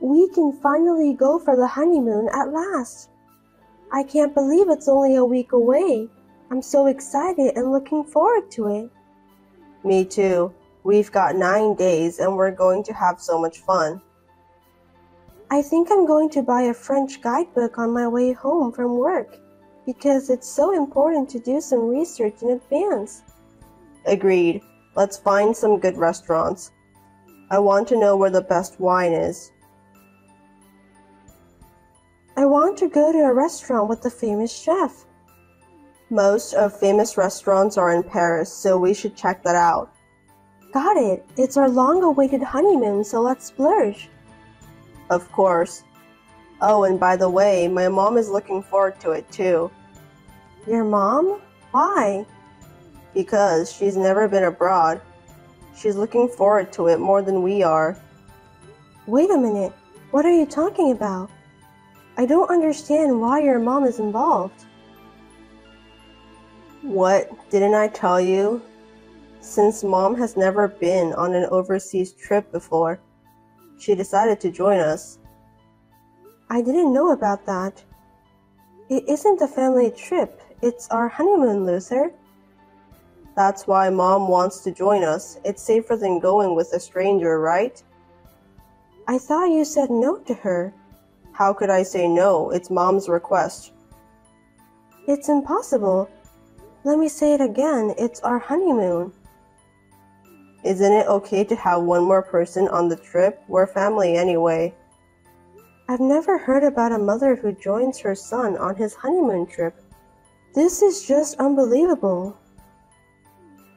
We can finally go for the honeymoon at last. I can't believe it's only a week away. I'm so excited and looking forward to it. Me too. We've got 9 days and we're going to have so much fun. I think I'm going to buy a French guidebook on my way home from work because it's so important to do some research in advance. Agreed. Let's find some good restaurants. I want to know where the best wine is. I want to go to a restaurant with a famous chef. Most of famous restaurants are in Paris, so we should check that out. Got it. It's our long-awaited honeymoon, so let's splurge. Of course. Oh, and by the way, my mom is looking forward to it too. Your mom? Why? Because she's never been abroad. She's looking forward to it more than we are. Wait a minute. What are you talking about? I don't understand why your mom is involved. What? Didn't I tell you? Since Mom has never been on an overseas trip before, she decided to join us. I didn't know about that. It isn't a family trip. It's our honeymoon, loser. That's why Mom wants to join us. It's safer than going with a stranger, right? I thought you said no to her. How could I say no? It's Mom's request. It's impossible. Let me say it again. It's our honeymoon. Isn't it okay to have one more person on the trip? We're family anyway. I've never heard about a mother who joins her son on his honeymoon trip. This is just unbelievable.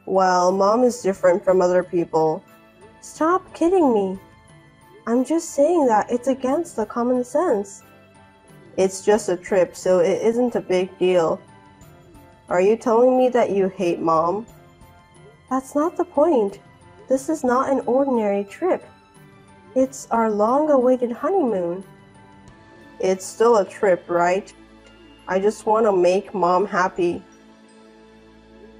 Well, Mom is different from other people. Stop kidding me. I'm just saying that it's against the common sense. It's just a trip, so it isn't a big deal. Are you telling me that you hate Mom? That's not the point. This is not an ordinary trip. It's our long-awaited honeymoon. It's still a trip, right? I just want to make Mom happy.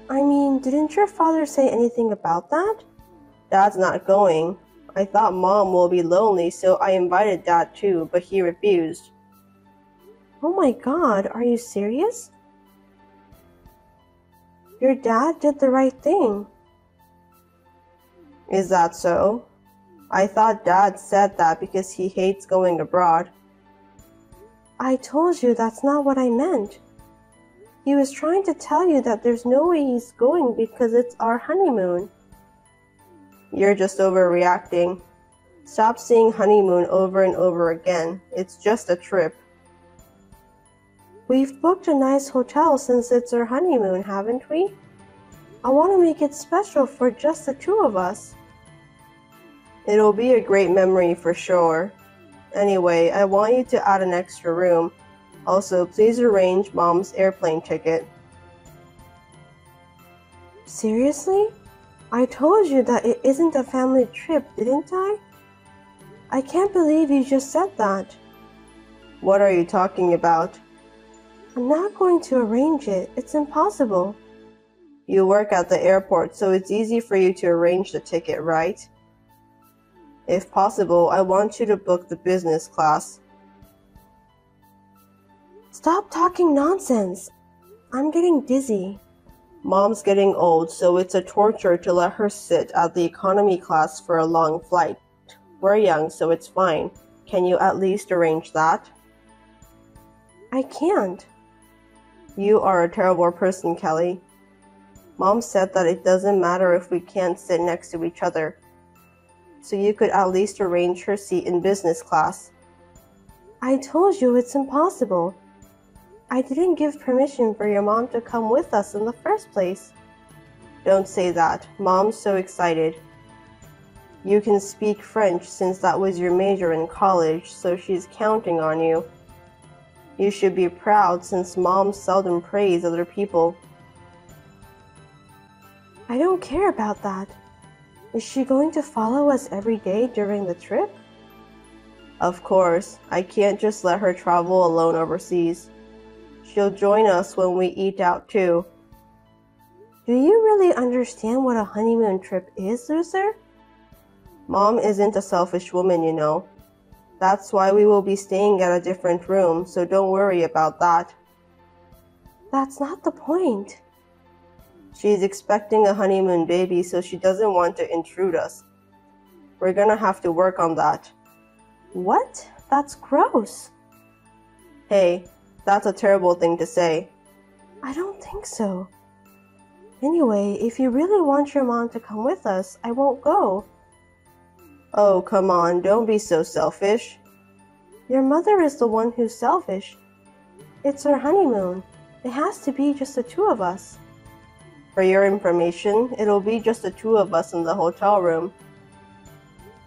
I mean, didn't your father say anything about that? Dad's not going. I thought Mom will be lonely, so I invited Dad too, but he refused. Oh my God, are you serious? Your dad did the right thing. Is that so? I thought Dad said that because he hates going abroad. I told you that's not what I meant. He was trying to tell you that there's no way he's going because it's our honeymoon. You're just overreacting. Stop saying honeymoon over and over again. It's just a trip. We've booked a nice hotel since it's our honeymoon, haven't we? I want to make it special for just the two of us. It'll be a great memory for sure. Anyway, I want you to add an extra room. Also, please arrange Mom's airplane ticket. Seriously? I told you that it isn't a family trip, didn't I? I can't believe you just said that. What are you talking about? I'm not going to arrange it. It's impossible. You work at the airport, so it's easy for you to arrange the ticket, right? If possible, I want you to book the business class. Stop talking nonsense. I'm getting dizzy. Mom's getting old, so it's a torture to let her sit at the economy class for a long flight. We're young, so it's fine. Can you at least arrange that? I can't. You are a terrible person, Kelly. Mom said that it doesn't matter if we can't sit next to each other. So you could at least arrange her seat in business class. I told you it's impossible. I didn't give permission for your mom to come with us in the first place. Don't say that. Mom's so excited. You can speak French since that was your major in college, so she's counting on you. You should be proud since Mom seldom praise other people. I don't care about that. Is she going to follow us every day during the trip? Of course. I can't just let her travel alone overseas. She'll join us when we eat out too. Do you really understand what a honeymoon trip is, loser? Mom isn't a selfish woman, you know. That's why we will be staying at a different room, so don't worry about that. That's not the point. She's expecting a honeymoon baby, so she doesn't want to intrude us. We're gonna have to work on that. What? That's gross. Hey, that's a terrible thing to say. I don't think so. Anyway, if you really want your mom to come with us, I won't go. Oh, come on, don't be so selfish. Your mother is the one who's selfish. It's our honeymoon. It has to be just the two of us. For your information, it'll be just the two of us in the hotel room.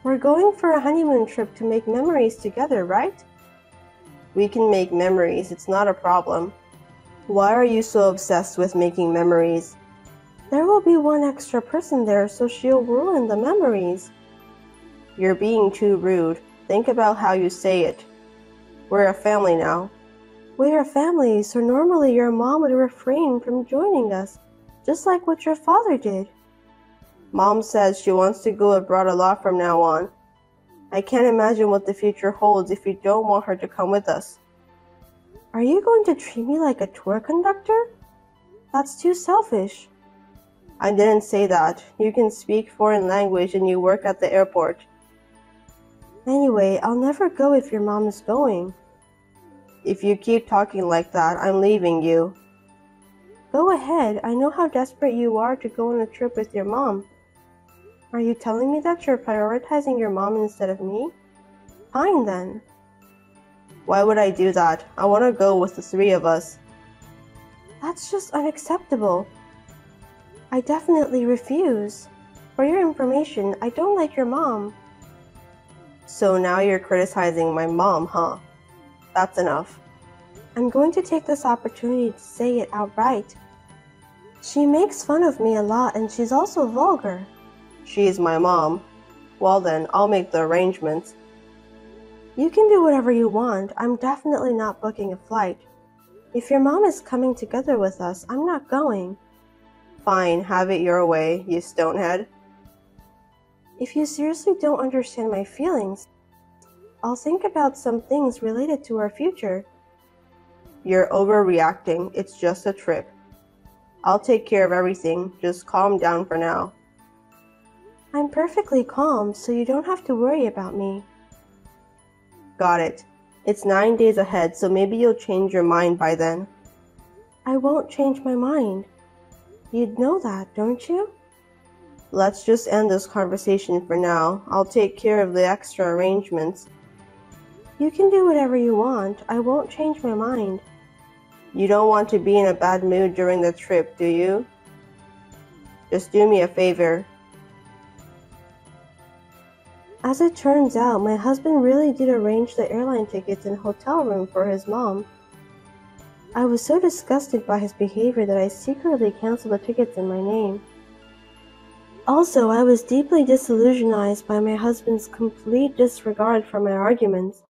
We're going for a honeymoon trip to make memories together, right? We can make memories, it's not a problem. Why are you so obsessed with making memories? There will be one extra person there, so she'll ruin the memories. You're being too rude. Think about how you say it. We're a family now. We're a family, so normally your mom would refrain from joining us, just like what your father did. Mom says she wants to go abroad a lot from now on. I can't imagine what the future holds if you don't want her to come with us. Are you going to treat me like a tour conductor? That's too selfish. I didn't say that. You can speak foreign language and you work at the airport. Anyway, I'll never go if your mom is going. If you keep talking like that, I'm leaving you. Go ahead. I know how desperate you are to go on a trip with your mom. Are you telling me that you're prioritizing your mom instead of me? Fine then. Why would I do that? I want to go with the three of us. That's just unacceptable. I definitely refuse. For your information, I don't like your mom. So now you're criticizing my mom, huh? That's enough. I'm going to take this opportunity to say it outright. She makes fun of me a lot and she's also vulgar. She's my mom. Well then, I'll make the arrangements. You can do whatever you want. I'm definitely not booking a flight. If your mom is coming together with us, I'm not going. Fine, have it your way, you stonehead. If you seriously don't understand my feelings, I'll think about some things related to our future. You're overreacting. It's just a trip. I'll take care of everything. Just calm down for now. I'm perfectly calm, so you don't have to worry about me. Got it. It's 9 days ahead, so maybe you'll change your mind by then. I won't change my mind. You'd know that, don't you? Let's just end this conversation for now. I'll take care of the extra arrangements. You can do whatever you want. I won't change my mind. You don't want to be in a bad mood during the trip, do you? Just do me a favor. As it turns out, my husband really did arrange the airline tickets and hotel room for his mom. I was so disgusted by his behavior that I secretly canceled the tickets in my name. Also, I was deeply disillusionized by my husband's complete disregard for my arguments.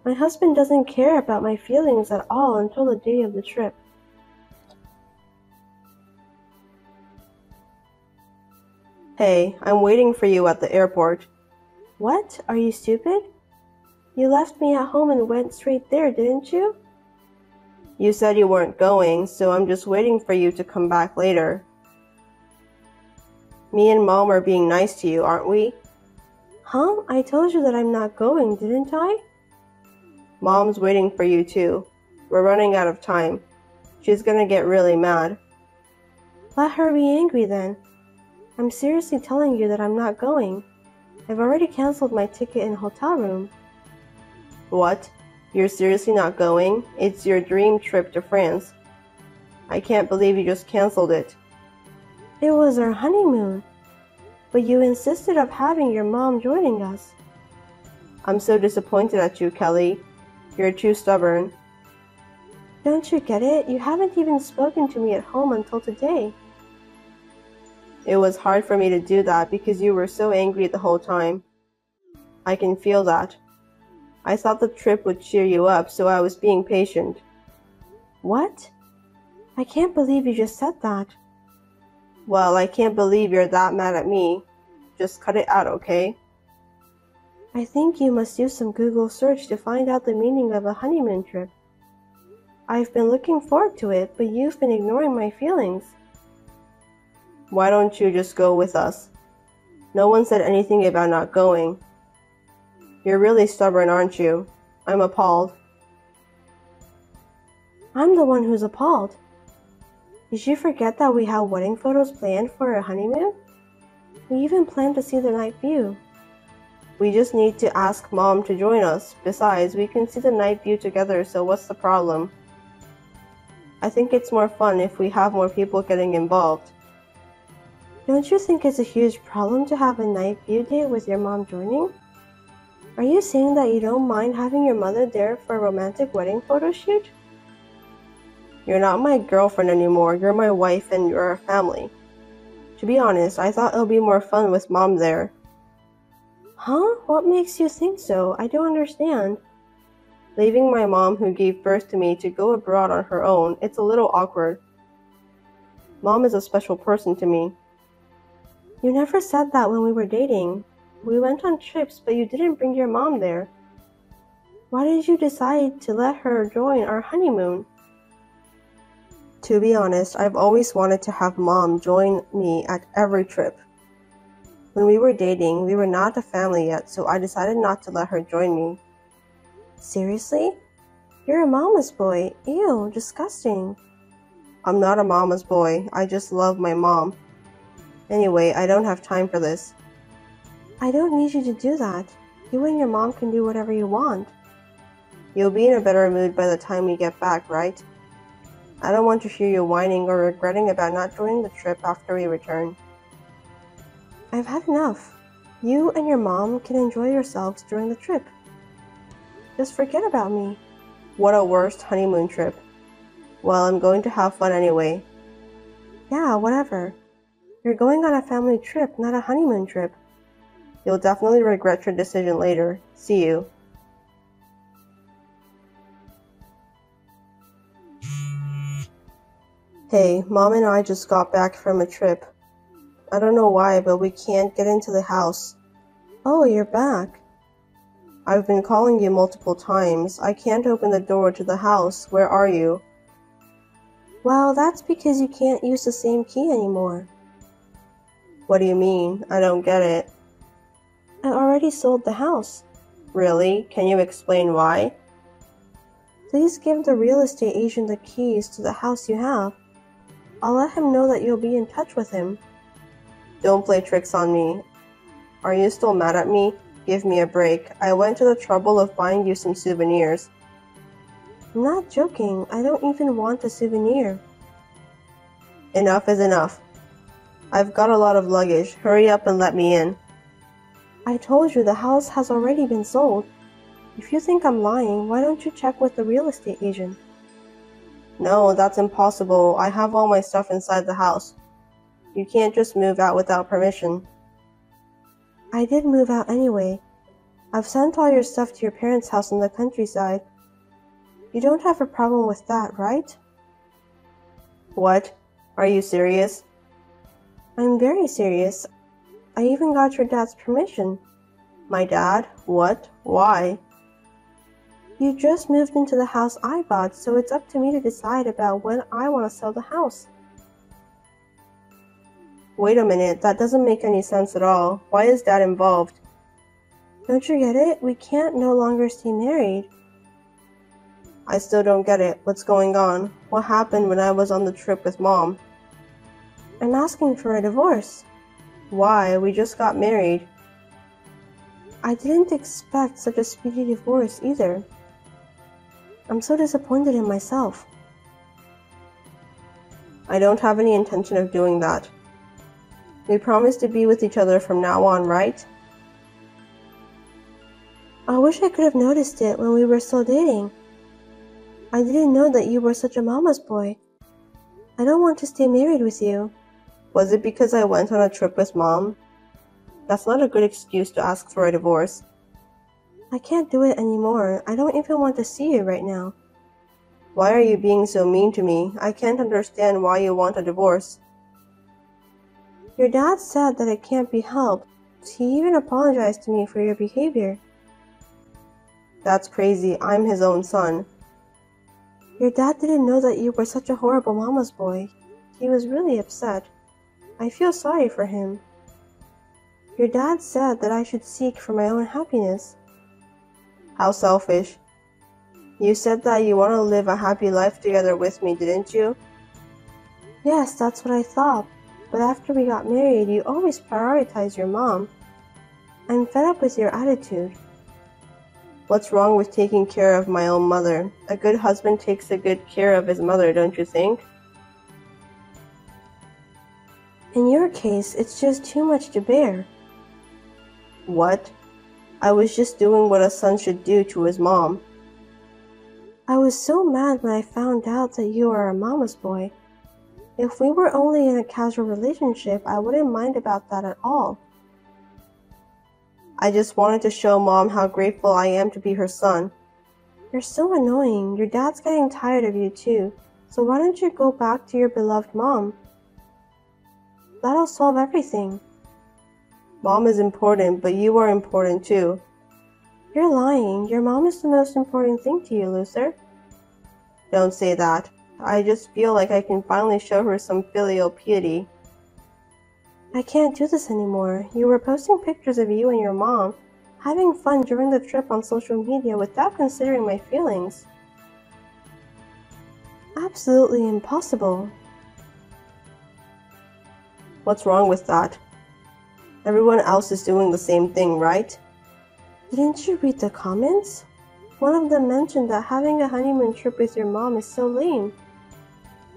My husband doesn't care about my feelings at all until the day of the trip. Hey, I'm waiting for you at the airport. What? Are you stupid? You left me at home and went straight there, didn't you? You said you weren't going, so I'm just waiting for you to come back later. Me and Mom are being nice to you, aren't we? Huh? I told you that I'm not going, didn't I? Mom's waiting for you too. We're running out of time. She's gonna get really mad. Let her be angry then. I'm seriously telling you that I'm not going. I've already canceled my ticket and hotel room. What? You're seriously not going? It's your dream trip to France. I can't believe you just canceled it. It was our honeymoon. But you insisted on having your mom joining us. I'm so disappointed at you, Kelly. You're too stubborn. Don't you get it? You haven't even spoken to me at home until today. It was hard for me to do that because you were so angry the whole time. I can feel that. I thought the trip would cheer you up, so I was being patient. What? I can't believe you just said that. Well, I can't believe you're that mad at me. Just cut it out, okay? I think you must use some Google search to find out the meaning of a honeymoon trip. I've been looking forward to it, but you've been ignoring my feelings. Why don't you just go with us? No one said anything about not going. You're really stubborn, aren't you? I'm appalled. I'm the one who's appalled. Did you forget that we have wedding photos planned for our honeymoon? We even planned to see the night view. We just need to ask Mom to join us. Besides, we can see the night view together, so what's the problem? I think it's more fun if we have more people getting involved. Don't you think it's a huge problem to have a night view date with your mom joining? Are you saying that you don't mind having your mother there for a romantic wedding photo shoot? You're not my girlfriend anymore, you're my wife and you're our family. To be honest, I thought it'll be more fun with Mom there. Huh? What makes you think so? I don't understand. Leaving my mom who gave birth to me to go abroad on her own, it's a little awkward. Mom is a special person to me. You never said that when we were dating. We went on trips, but you didn't bring your mom there. Why did you decide to let her join our honeymoon? To be honest, I've always wanted to have Mom join me at every trip. When we were dating, we were not a family yet, so I decided not to let her join me. Seriously? You're a mama's boy. Ew, disgusting. I'm not a mama's boy. I just love my mom. Anyway, I don't have time for this. I don't need you to do that. You and your mom can do whatever you want. You'll be in a better mood by the time we get back, right? I don't want to hear you whining or regretting about not joining the trip after we return. I've had enough. You and your mom can enjoy yourselves during the trip. Just forget about me. What a worst honeymoon trip. Well, I'm going to have fun anyway. Yeah, whatever. You're going on a family trip, not a honeymoon trip. You'll definitely regret your decision later. See you. Hey, Mom and I just got back from a trip. I don't know why, but we can't get into the house. Oh, you're back. I've been calling you multiple times. I can't open the door to the house. Where are you? Well, that's because you can't use the same key anymore. What do you mean? I don't get it. I already sold the house. Really? Can you explain why? Please give the real estate agent the keys to the house you have. I'll let him know that you'll be in touch with him. Don't play tricks on me. Are you still mad at me? Give me a break. I went to the trouble of buying you some souvenirs. I'm not joking. I don't even want a souvenir. Enough is enough. I've got a lot of luggage. Hurry up and let me in. I told you the house has already been sold. If you think I'm lying, why don't you check with the real estate agent? No, that's impossible. I have all my stuff inside the house. You can't just move out without permission. I did move out anyway. I've sent all your stuff to your parents' house in the countryside. You don't have a problem with that, right? What? Are you serious? I'm very serious. I even got your dad's permission. My dad? What? Why? You just moved into the house I bought, so it's up to me to decide about when I want to sell the house. Wait a minute, that doesn't make any sense at all. Why is Dad involved? Don't you get it? We can't no longer stay married. I still don't get it. What's going on? What happened when I was on the trip with Mom? I'm asking for a divorce. Why? We just got married. I didn't expect such a speedy divorce either. I'm so disappointed in myself. I don't have any intention of doing that. We promised to be with each other from now on, right? I wish I could have noticed it when we were still dating. I didn't know that you were such a mama's boy. I don't want to stay married with you. Was it because I went on a trip with Mom? That's not a good excuse to ask for a divorce. I can't do it anymore. I don't even want to see you right now. Why are you being so mean to me? I can't understand why you want a divorce. Your dad said that it can't be helped. He even apologized to me for your behavior. That's crazy. I'm his own son. Your dad didn't know that you were such a horrible mama's boy. He was really upset. I feel sorry for him. Your dad said that I should seek for my own happiness. How selfish. You said that you want to live a happy life together with me, didn't you? Yes, that's what I thought. But after we got married, you always prioritize your mom. I'm fed up with your attitude. What's wrong with taking care of my own mother? A good husband takes a good care of his mother, don't you think? In your case, it's just too much to bear. What? I was just doing what a son should do to his mom. I was so mad when I found out that you are a mama's boy. If we were only in a casual relationship, I wouldn't mind about that at all. I just wanted to show Mom how grateful I am to be her son. You're so annoying. Your dad's getting tired of you too. So why don't you go back to your beloved mom? That'll solve everything. Mom is important, but you are important too. You're lying. Your mom is the most important thing to you, loser. Don't say that. I just feel like I can finally show her some filial piety. I can't do this anymore. You were posting pictures of you and your mom having fun during the trip on social media without considering my feelings. Absolutely impossible. What's wrong with that? Everyone else is doing the same thing, right? Didn't you read the comments? One of them mentioned that having a honeymoon trip with your mom is so lame.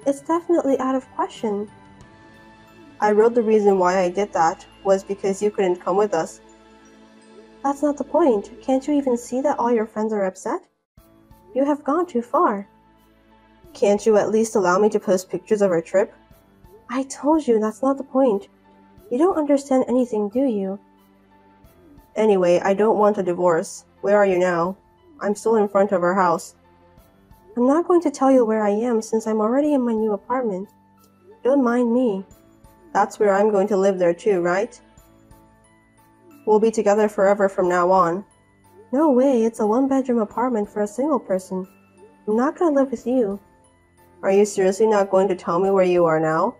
It's definitely out of question. I wrote the reason why I did that was because you couldn't come with us. That's not the point. Can't you even see that all your friends are upset? You have gone too far. Can't you at least allow me to post pictures of our trip? I told you that's not the point. You don't understand anything, do you? Anyway, I don't want a divorce. Where are you now? I'm still in front of our house. I'm not going to tell you where I am since I'm already in my new apartment. Don't mind me. That's where I'm going to live there too, right? We'll be together forever from now on. No way, it's a one-bedroom apartment for a single person. I'm not going to live with you. Are you seriously not going to tell me where you are now?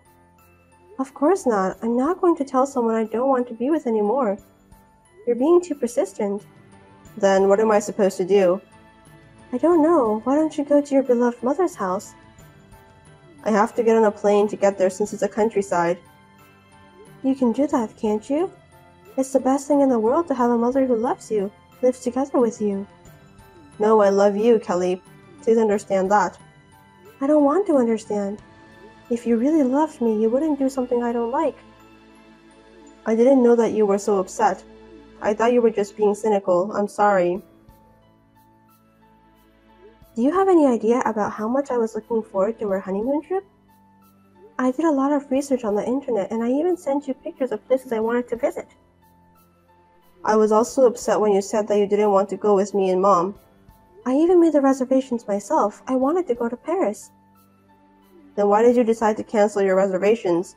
Of course not. I'm not going to tell someone I don't want to be with anymore. You're being too persistent. Then what am I supposed to do? I don't know. Why don't you go to your beloved mother's house? I have to get on a plane to get there since it's a countryside. You can do that, can't you? It's the best thing in the world to have a mother who loves you, lives together with you. No, I love you, Kelly. Please understand that. I don't want to understand. If you really loved me, you wouldn't do something I don't like. I didn't know that you were so upset. I thought you were just being cynical. I'm sorry. Do you have any idea about how much I was looking forward to our honeymoon trip? I did a lot of research on the internet and I even sent you pictures of places I wanted to visit. I was also upset when you said that you didn't want to go with me and Mom. I even made the reservations myself. I wanted to go to Paris. Then why did you decide to cancel your reservations?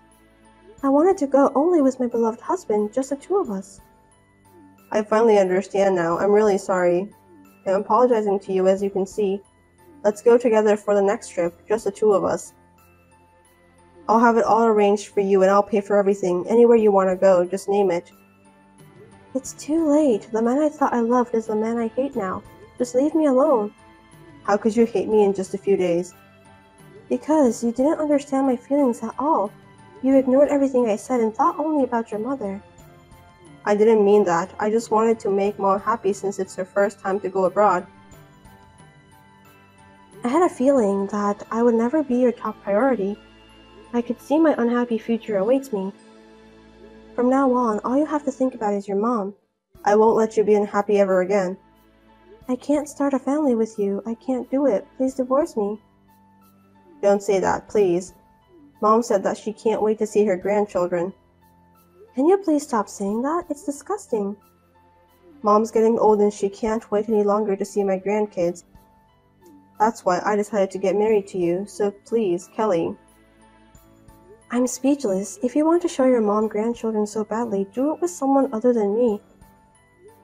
I wanted to go only with my beloved husband, just the two of us. I finally understand now. I'm really sorry. I'm apologizing to you, as you can see. Let's go together for the next trip, just the two of us. I'll have it all arranged for you and I'll pay for everything. Anywhere you want to go, just name it. It's too late. The man I thought I loved is the man I hate now. Just leave me alone. How could you hate me in just a few days? Because you didn't understand my feelings at all. You ignored everything I said and thought only about your mother. I didn't mean that. I just wanted to make Mom happy since it's her first time to go abroad. I had a feeling that I would never be your top priority. I could see my unhappy future awaits me. From now on, all you have to think about is your mom. I won't let you be unhappy ever again. I can't start a family with you. I can't do it. Please divorce me. Don't say that, please. Mom said that she can't wait to see her grandchildren. Can you please stop saying that? It's disgusting. Mom's getting old and she can't wait any longer to see my grandkids. That's why I decided to get married to you, so please, Kelly. I'm speechless. If you want to show your mom grandchildren so badly, do it with someone other than me.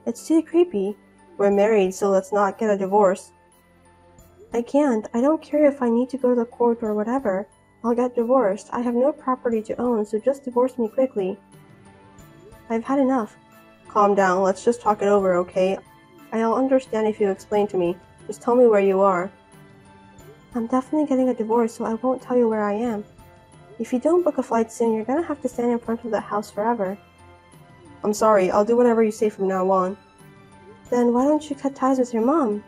It's too creepy. We're married, so let's not get a divorce. I can't. I don't care if I need to go to the court or whatever. I'll get divorced. I have no property to own, so just divorce me quickly. I've had enough. Calm down. Let's just talk it over, okay? I'll understand if you explain to me. Just tell me where you are. I'm definitely getting a divorce, so I won't tell you where I am. If you don't book a flight soon, you're gonna have to stand in front of the house forever. I'm sorry. I'll do whatever you say from now on. Then why don't you cut ties with your mom?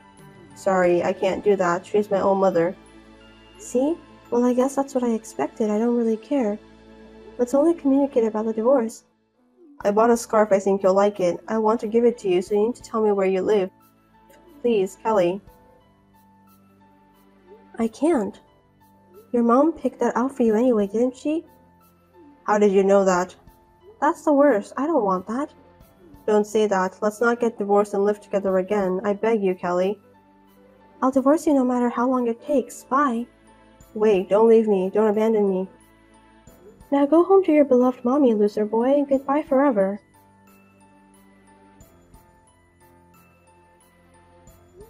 Sorry, I can't do that. She's my own mother. See? Well, I guess that's what I expected. I don't really care. Let's only communicate about the divorce. I bought a scarf. I think you'll like it. I want to give it to you, so you need to tell me where you live. Please, Kelly. I can't. Your mom picked that out for you anyway, didn't she? How did you know that? That's the worst. I don't want that. Don't say that. Let's not get divorced and live together again. I beg you, Kelly. I'll divorce you no matter how long it takes. Bye. Wait, don't leave me. Don't abandon me. Now go home to your beloved mommy, loser boy, and goodbye forever.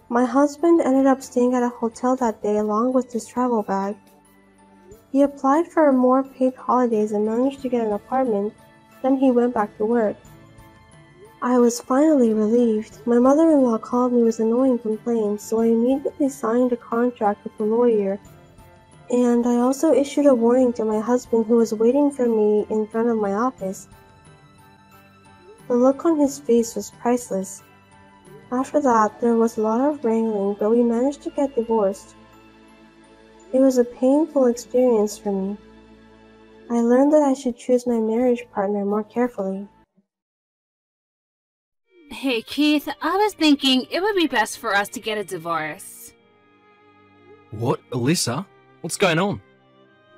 My husband ended up staying at a hotel that day along with his travel bag. He applied for more paid holidays and managed to get an apartment. Then he went back to work. I was finally relieved. My mother-in-law called me with annoying complaints, so I immediately signed a contract with a lawyer. And I also issued a warning to my husband, who was waiting for me in front of my office. The look on his face was priceless. After that, there was a lot of wrangling, but we managed to get divorced. It was a painful experience for me. I learned that I should choose my marriage partner more carefully. Hey Keith, I was thinking it would be best for us to get a divorce. What, Alyssa? What's going on?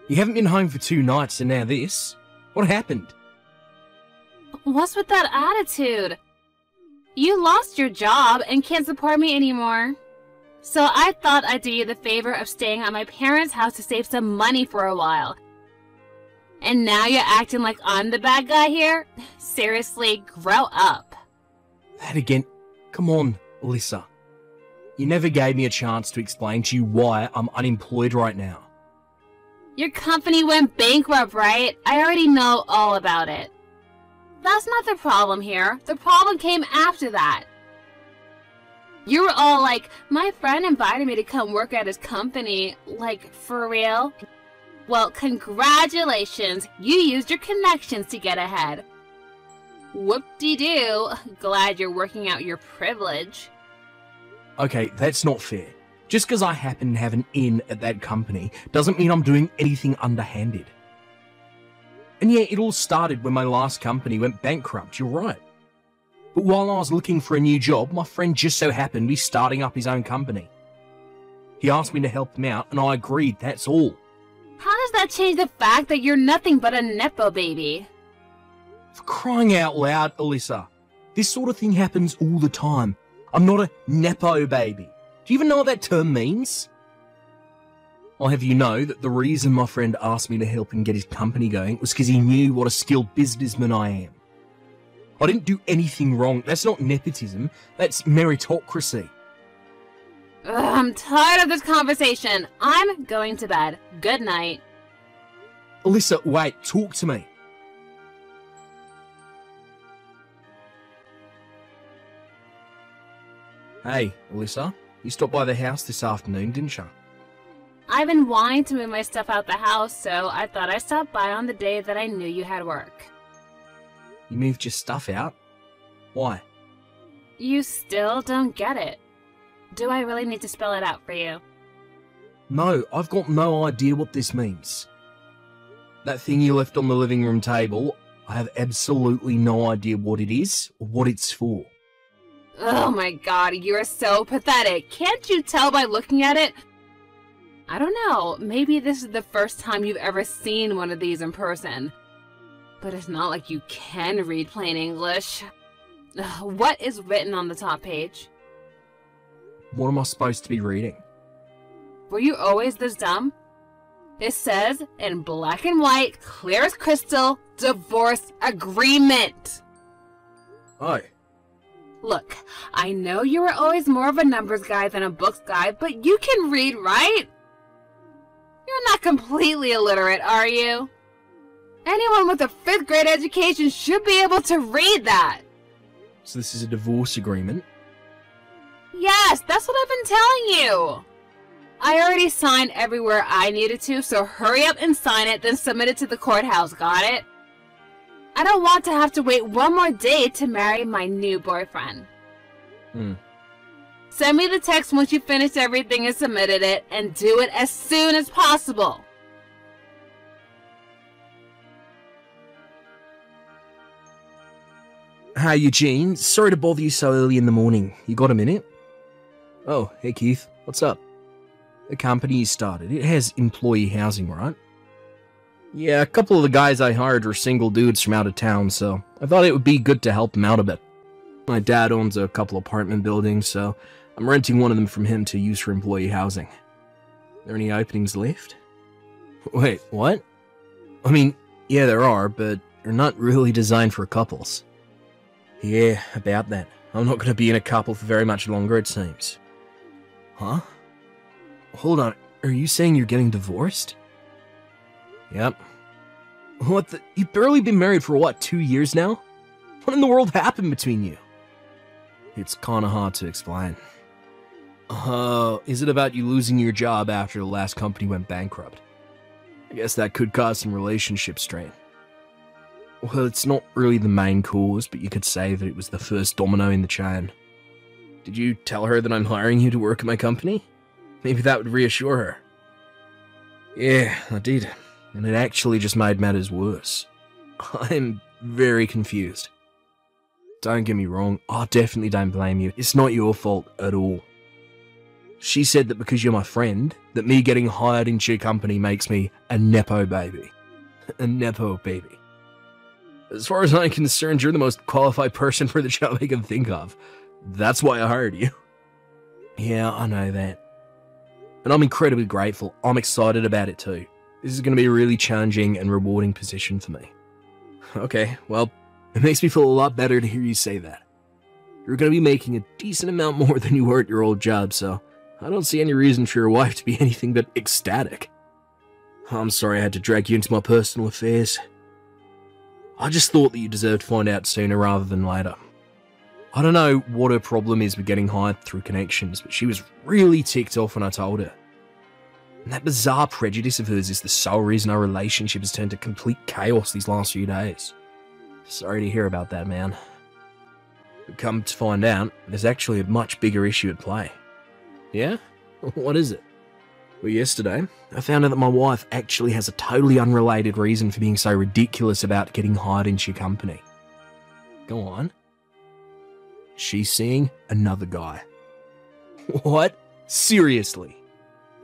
You haven't been home for 2 nights and now this. What happened? What's with that attitude? You lost your job and can't support me anymore. So I thought I'd do you the favor of staying at my parents' house to save some money for a while. And now you're acting like I'm the bad guy here? Seriously, grow up. That again? Come on, Alyssa. You never gave me a chance to explain to you why I'm unemployed right now. Your company went bankrupt, right? I already know all about it. That's not the problem here. The problem came after that. You were all like, my friend invited me to come work at his company. Like, for real? Well, congratulations. You used your connections to get ahead. Whoop-de-doo. Glad you're working out your privilege. Okay, that's not fair. Just because I happen to have an in at that company doesn't mean I'm doing anything underhanded. And yeah, it all started when my last company went bankrupt, you're right. But while I was looking for a new job, my friend just so happened to be starting up his own company. He asked me to help him out, and I agreed, that's all. How does that change the fact that you're nothing but a Nepo baby? For crying out loud, Alyssa. This sort of thing happens all the time. I'm not a Nepo baby. Do you even know what that term means? I'll have you know that the reason my friend asked me to help him get his company going was because he knew what a skilled businessman I am. I didn't do anything wrong. That's not nepotism. That's meritocracy. Ugh, I'm tired of this conversation. I'm going to bed. Good night. Alyssa, wait. Talk to me. Hey, Alyssa. You stopped by the house this afternoon, didn't you? I've been wanting to move my stuff out the house, so I thought I'd stop by on the day that I knew you had work. You moved your stuff out? Why? You still don't get it. Do I really need to spell it out for you? No, I've got no idea what this means. That thing you left on the living room table, I have absolutely no idea what it is or what it's for. Oh my god, you're so pathetic. Can't you tell by looking at it? I don't know, maybe this is the first time you've ever seen one of these in person. But it's not like you can read plain English. What is written on the top page? What am I supposed to be reading? Were you always this dumb? It says, in black and white, clear as crystal, divorce agreement. Oh. Look, I know you were always more of a numbers guy than a books guy, but you can read, right? You're not completely illiterate, are you? Anyone with a 5th grade education should be able to read that. So this is a divorce agreement? Yes, that's what I've been telling you. I already signed everywhere I needed to, so hurry up and sign it, then submit it to the courthouse, got it? I don't want to have to wait one more day to marry my new boyfriend. Send me the text once you finish everything and submitted it, and do it as soon as possible. Hi, Eugene. Sorry to bother you so early in the morning. You got a minute? Oh, hey Keith. What's up? The company you started, it has employee housing, right? Yeah, a couple of the guys I hired were single dudes from out of town, so I thought it would be good to help them out a bit. My dad owns a couple apartment buildings, so I'm renting one of them from him to use for employee housing. Are there any openings left? Wait, what? I mean, yeah, there are, but they're not really designed for couples. Yeah, about that. I'm not going to be in a couple for very much longer, it seems. Huh? Hold on, are you saying you're getting divorced? Yep. What the? You've barely been married for what, 2 years now? What in the world happened between you? It's kinda hard to explain. Is it about you losing your job after the last company went bankrupt? I guess that could cause some relationship strain. Well, it's not really the main cause, but you could say that it was the first domino in the chain. Did you tell her that I'm hiring you to work at my company? Maybe that would reassure her. Yeah, I did. And it actually just made matters worse. I'm very confused. Don't get me wrong, I definitely don't blame you. It's not your fault at all. She said that because you're my friend, that me getting hired into your company makes me a nepo baby. A nepo baby. As far as I'm concerned, you're the most qualified person for the job I can think of. That's why I hired you. Yeah, I know that. And I'm incredibly grateful. I'm excited about it too. This is going to be a really challenging and rewarding position for me. Okay, well, it makes me feel a lot better to hear you say that. You're going to be making a decent amount more than you were at your old job, so I don't see any reason for your wife to be anything but ecstatic. I'm sorry I had to drag you into my personal affairs. I just thought that you deserved to find out sooner rather than later. I don't know what her problem is with getting hired through connections, but she was really ticked off when I told her. And that bizarre prejudice of hers is the sole reason our relationship has turned to complete chaos these last few days. Sorry to hear about that, man. But come to find out, there's actually a much bigger issue at play. Yeah? What is it? Well, yesterday, I found out that my wife actually has a totally unrelated reason for being so ridiculous about getting hired into your company. Go on. She's seeing another guy. What? Seriously?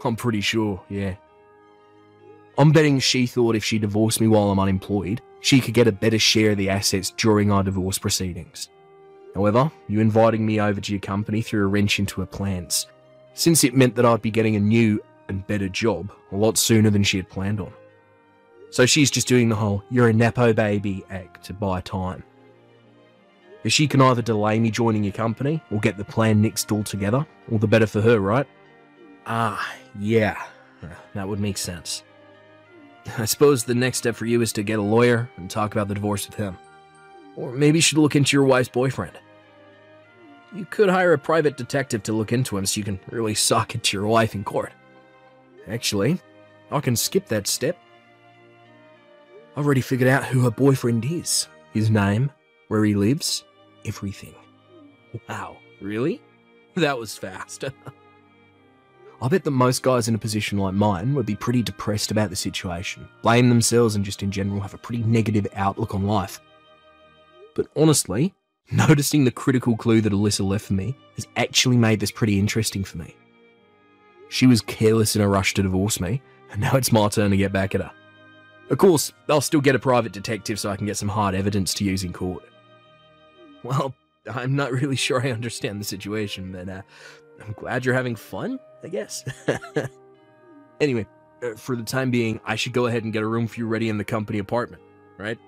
I'm pretty sure, yeah. I'm betting she thought if she divorced me while I'm unemployed, she could get a better share of the assets during our divorce proceedings. However, you inviting me over to your company threw a wrench into her plans, since it meant that I'd be getting a new and better job a lot sooner than she had planned on. So she's just doing the whole "you're a nepo baby" act to buy time. If she can either delay me joining your company or get the plan nixed altogether, all the better for her, right? Yeah, that would make sense. I suppose the next step for you is to get a lawyer and talk about the divorce with him. Or maybe you should look into your wife's boyfriend. You could hire a private detective to look into him so you can really sock it to your wife in court. Actually, I can skip that step. I've already figured out who her boyfriend is. His name, where he lives, everything. Wow, really? That was fast. I bet that most guys in a position like mine would be pretty depressed about the situation, blame themselves and just in general have a pretty negative outlook on life. But honestly, noticing the critical clue that Alyssa left for me has actually made this pretty interesting for me. She was careless in a rush to divorce me, and now it's my turn to get back at her. Of course, I'll still get a private detective so I can get some hard evidence to use in court. Well, I'm not really sure I understand the situation, but I'm glad you're having fun, I guess. Anyway, for the time being, I should go ahead and get a room for you ready in the company apartment, right?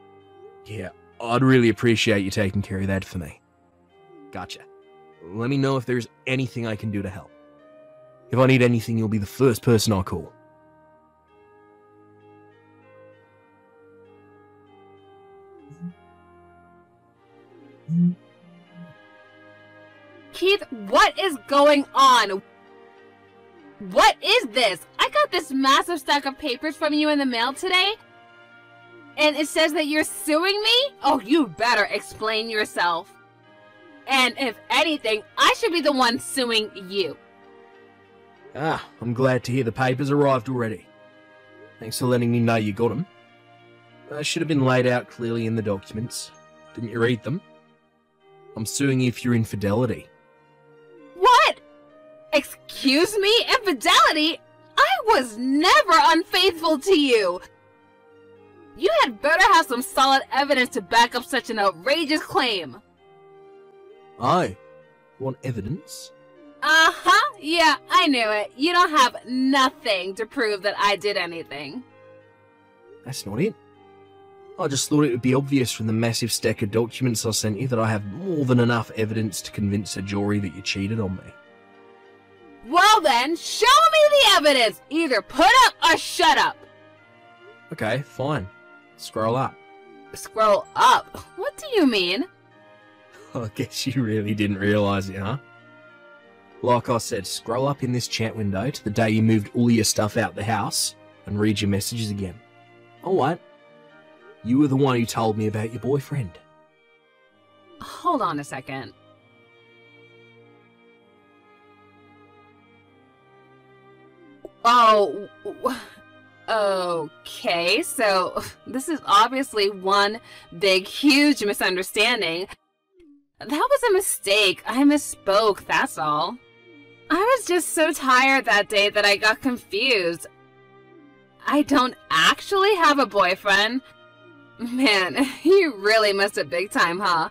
Yeah, I'd really appreciate you taking care of that for me. Gotcha. Let me know if there's anything I can do to help. If I need anything, you'll be the first person I'll call. Keith, what is going on? What is this? I got this massive stack of papers from you in the mail today, and it says that you're suing me? Oh, you better explain yourself. And if anything, I should be the one suing you. Ah, I'm glad to hear the papers arrived already. Thanks for letting me know you got them. They should have been laid out clearly in the documents. Didn't you read them? I'm suing you for your infidelity. What? Excuse me? Infidelity? I was never unfaithful to you. You had better have some solid evidence to back up such an outrageous claim. Oh, want evidence? Uh-huh, yeah, I knew it. You don't have nothing to prove that I did anything. That's not it. I just thought it would be obvious from the massive stack of documents I sent you that I have more than enough evidence to convince a jury that you cheated on me. Well then, show me the evidence! Either put up or shut up! Okay, fine. Scroll up. Scroll up? What do you mean? I guess you really didn't realise it, huh? Like I said, scroll up in this chat window to the day you moved all your stuff out the house and read your messages again. Oh, what? You were the one who told me about your boyfriend. Hold on a second. Oh, okay, so this is obviously one big, huge misunderstanding. That was a mistake. I misspoke, that's all. I was just so tired that day that I got confused. I don't actually have a boyfriend. Man, you really missed it big time, huh?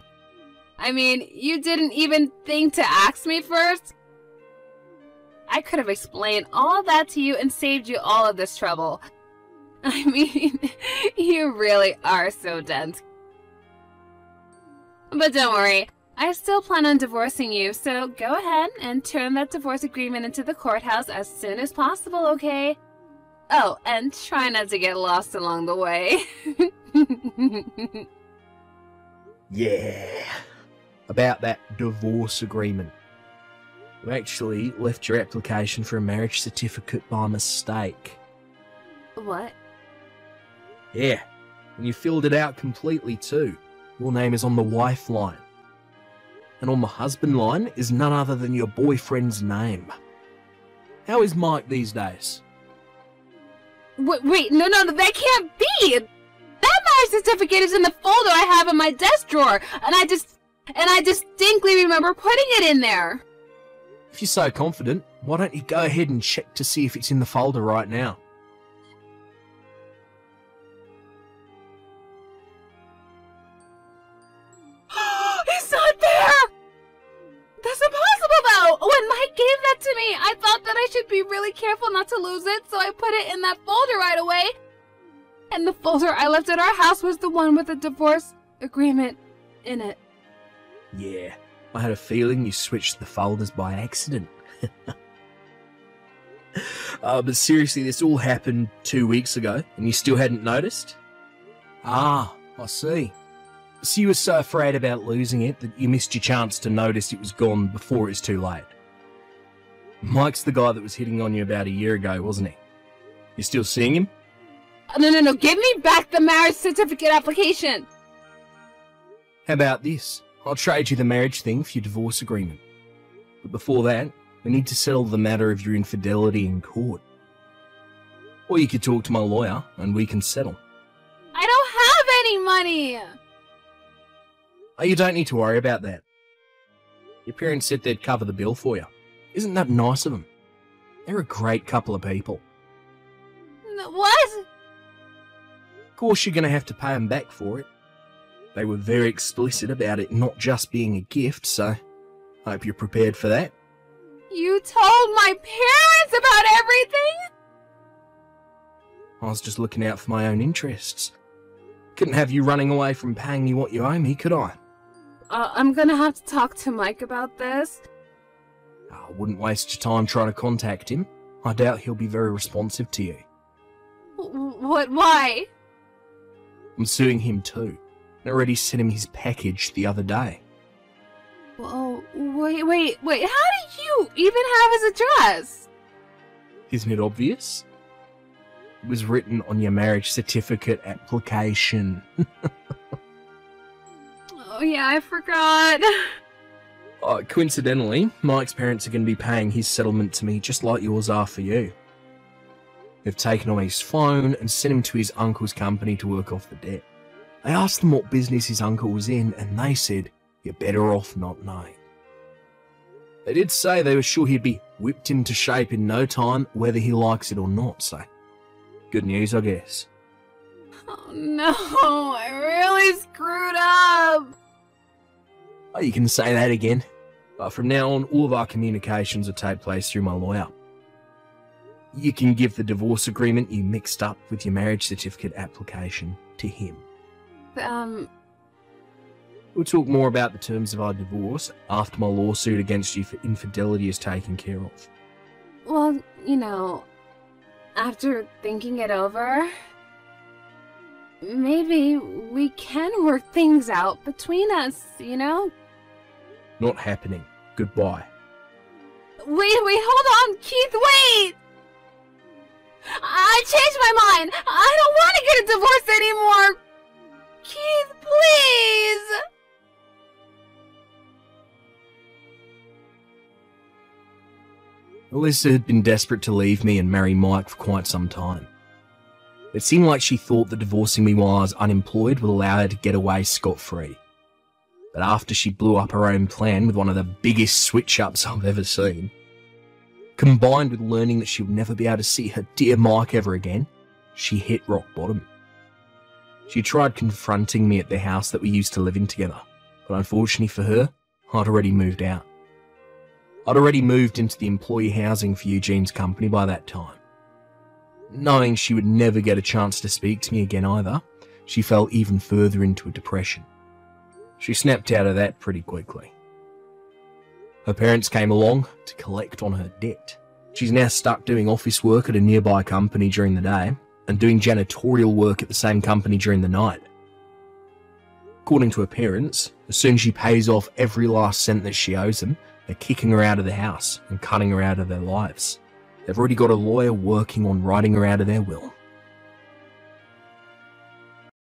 I mean, you didn't even think to ask me first? I could have explained all that to you and saved you all of this trouble. I mean, you really are so dense. But don't worry, I still plan on divorcing you, so go ahead and turn that divorce agreement into the courthouse as soon as possible, okay? Oh, and try not to get lost along the way. Yeah. About that divorce agreement. You actually left your application for a marriage certificate by mistake. What? Yeah. And you filled it out completely too. Your name is on the wife line. And on the husband line is none other than your boyfriend's name. How is Mike these days? Wait, no, that can't be! That marriage certificate is in the folder I have in my desk drawer, and I distinctly remember putting it in there. If you're so confident, why don't you go ahead and check to see if it's in the folder right now? It's not there! That's impossible, though! When Mike gave that to me, I thought that I should be really careful not to lose it, so I put it in that folder right away. And the folder I left at our house was the one with the divorce agreement in it. Yeah, I had a feeling you switched the folders by accident. But seriously, this all happened 2 weeks ago, and you still hadn't noticed? Ah, I see. So you were so afraid about losing it that you missed your chance to notice it was gone before it was too late. Mike's the guy that was hitting on you about a year ago, wasn't he? You still seeing him? No, give me back the marriage certificate application! How about this? I'll trade you the marriage thing for your divorce agreement. But before that, we need to settle the matter of your infidelity in court. Or you could talk to my lawyer, and we can settle. I don't have any money! Oh, you don't need to worry about that. Your parents said they'd cover the bill for you. Isn't that nice of them? They're a great couple of people. What? Of course you're going to have to pay them back for it. They were very explicit about it not just being a gift, so I hope you're prepared for that. You told my parents about everything? I was just looking out for my own interests. Couldn't have you running away from paying me what you owe me, could I? I'm gonna have to talk to Mike about this. I wouldn't waste your time trying to contact him. I doubt he'll be very responsive to you. What? Why? I'm suing him too. I already sent him his package the other day. Whoa, wait, how do you even have his address? Isn't it obvious? It was written on your marriage certificate application. Oh yeah, I forgot. Coincidentally, Mike's parents are going to be paying his settlement to me just like yours are for you. They've taken away his phone and sent him to his uncle's company to work off the debt. I asked them what business his uncle was in, and they said, "You're better off not knowing." They did say they were sure he'd be whipped into shape in no time, whether he likes it or not, so good news, I guess. Oh no, I really screwed up. Oh, you can say that again. But from now on, all of our communications will take place through my lawyer. You can give the divorce agreement you mixed up with your marriage certificate application to him. We'll talk more about the terms of our divorce after my lawsuit against you for infidelity is taken care of. Well, you know, after thinking it over, maybe we can work things out between us, you know? Not happening. Goodbye. Wait, hold on, Keith, wait! I changed my mind! I don't want to get a divorce anymore! Keith, please! Alyssa had been desperate to leave me and marry Mike for quite some time. It seemed like she thought that divorcing me while I was unemployed would allow her to get away scot-free. But after she blew up her own plan with one of the biggest switch-ups I've ever seen, combined with learning that she would never be able to see her dear Mike ever again, she hit rock bottom. She tried confronting me at the house that we used to live in together, but unfortunately for her, I'd already moved out. I'd already moved into the employee housing for Eugene's company by that time. Knowing she would never get a chance to speak to me again either, she fell even further into a depression. She snapped out of that pretty quickly. Her parents came along to collect on her debt. She's now stuck doing office work at a nearby company during the day and doing janitorial work at the same company during the night. According to her parents, as soon as she pays off every last cent that she owes them, they're kicking her out of the house and cutting her out of their lives. They've already got a lawyer working on writing her out of their will.